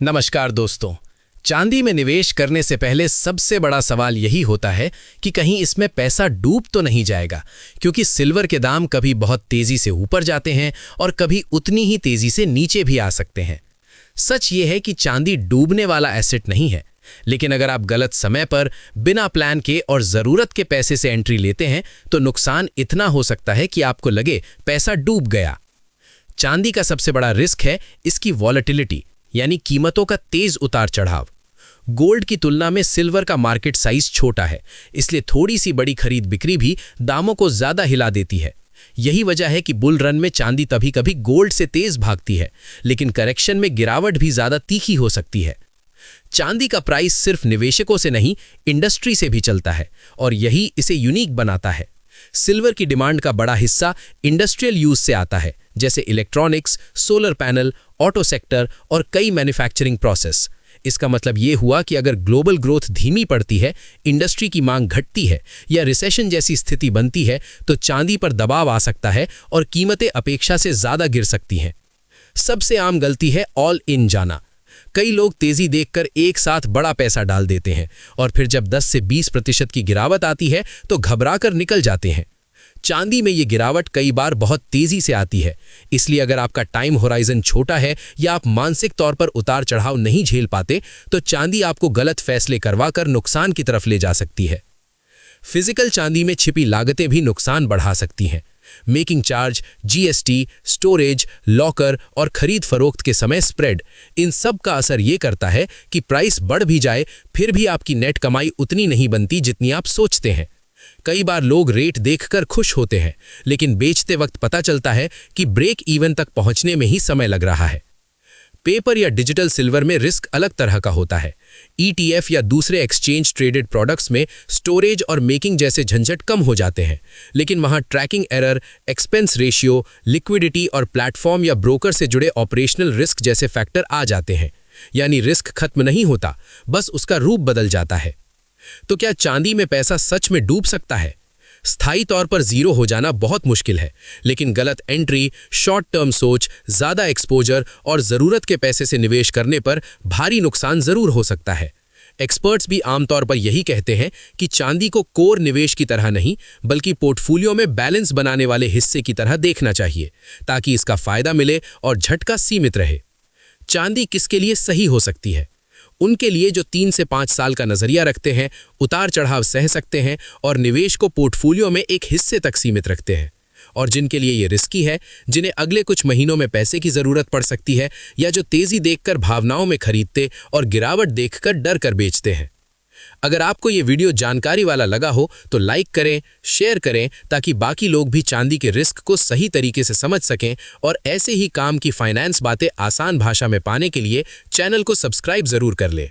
नमस्कार दोस्तों। चांदी में निवेश करने से पहले सबसे बड़ा सवाल यही होता है कि कहीं इसमें पैसा डूब तो नहीं जाएगा, क्योंकि सिल्वर के दाम कभी बहुत तेजी से ऊपर जाते हैं और कभी उतनी ही तेजी से नीचे भी आ सकते हैं। सच ये है कि चांदी डूबने वाला एसेट नहीं है, लेकिन अगर आप गलत समय पर बिना प्लान के और ज़रूरत के पैसे से एंट्री लेते हैं तो नुकसान इतना हो सकता है कि आपको लगे पैसा डूब गया। चांदी का सबसे बड़ा रिस्क है इसकी वॉलेटिलिटी, यानी कीमतों का तेज उतार चढ़ाव। गोल्ड की तुलना में सिल्वर का मार्केट साइज छोटा है, इसलिए थोड़ी सी बड़ी खरीद बिक्री भी दामों को ज्यादा हिला देती है। यही वजह है कि बुल रन में चांदी तभी कभी गोल्ड से तेज भागती है, लेकिन करेक्शन में गिरावट भी ज्यादा तीखी हो सकती है। चांदी का प्राइस सिर्फ निवेशकों से नहीं, इंडस्ट्री से भी चलता है, और यही इसे यूनिक बनाता है। सिल्वर की डिमांड का बड़ा हिस्सा इंडस्ट्रियल यूज से आता है, जैसे electronics, solar panel, auto sector और कई मैन्युफैक्चरिंग प्रोसेस। इसका मतलब ये हुआ कि अगर ग्लोबल ग्रोथ धीमी पड़ती है, इंडस्ट्री की मांग घटती है या रिसेशन जैसी स्थिति बनती है, तो चांदी पर दबाव आ सकता है और कीमतें अपेक्षा से ज्यादा गिर सकती हैं। सबसे आम गलती है ऑल इन जाना। कई लोग तेजी देखकर एक साथ बड़ा पैसा डाल देते हैं और फिर जब 10 से 20% की गिरावट आती है तो घबराकर निकल जाते हैं। चांदी में ये गिरावट कई बार बहुत तेजी से आती है, इसलिए अगर आपका टाइम होराइजन छोटा है या आप मानसिक तौर पर उतार चढ़ाव नहीं झेल पाते, तो चांदी आपको गलत फैसले करवाकर नुकसान की तरफ ले जा सकती है। फिजिकल चांदी में छिपी लागतें भी नुकसान बढ़ा सकती हैं। Making charge, GST, storage, locker और खरीद फरोख्त के समय स्प्रेड, इन सब का असर ये करता है कि प्राइस बढ़ भी जाए फिर भी आपकी नेट कमाई उतनी नहीं बनती जितनी आप सोचते हैं। कई बार लोग रेट देखकर खुश होते हैं, लेकिन बेचते वक्त पता चलता है कि ब्रेक इवन तक पहुंचने में ही समय लग रहा है। पेपर या डिजिटल सिल्वर में रिस्क अलग तरह का होता है। ईटीएफ या दूसरे एक्सचेंज ट्रेडेड प्रोडक्ट्स में स्टोरेज और मेकिंग जैसे झंझट कम हो जाते हैं, लेकिन वहां tracking error, expense ratio, liquidity और प्लेटफॉर्म या ब्रोकर से जुड़े ऑपरेशनल रिस्क जैसे फैक्टर आ जाते हैं। यानी रिस्क खत्म नहीं होता, बस उसका रूप बदल जाता है। तो क्या चांदी में पैसा सच में डूब सकता है? स्थायी तौर पर जीरो हो जाना बहुत मुश्किल है, लेकिन गलत एंट्री, शॉर्ट टर्म सोच, ज्यादा एक्सपोजर और जरूरत के पैसे से निवेश करने पर भारी नुकसान जरूर हो सकता है। एक्सपर्ट्स भी आमतौर पर यही कहते हैं कि चांदी को कोर निवेश की तरह नहीं, बल्कि पोर्टफोलियो में बैलेंस बनाने वाले हिस्से की तरह देखना चाहिए, ताकि इसका फायदा मिले और झटका सीमित रहे। चांदी किसके लिए सही हो सकती है? उनके लिए जो 3 से 5 साल का नजरिया रखते हैं, उतार चढ़ाव सह सकते हैं और निवेश को पोर्टफोलियो में एक हिस्से तक सीमित रखते हैं। और जिनके लिए ये रिस्की है, जिन्हें अगले कुछ महीनों में पैसे की जरूरत पड़ सकती है, या जो तेजी देखकर भावनाओं में खरीदते और गिरावट देखकर डर कर बेचते हैं। अगर आपको ये वीडियो जानकारी वाला लगा हो तो लाइक करें, शेयर करें, ताकि बाकी लोग भी चांदी के रिस्क को सही तरीके से समझ सकें। और ऐसे ही काम की फाइनेंस बातें आसान भाषा में पाने के लिए चैनल को सब्सक्राइब जरूर कर लें।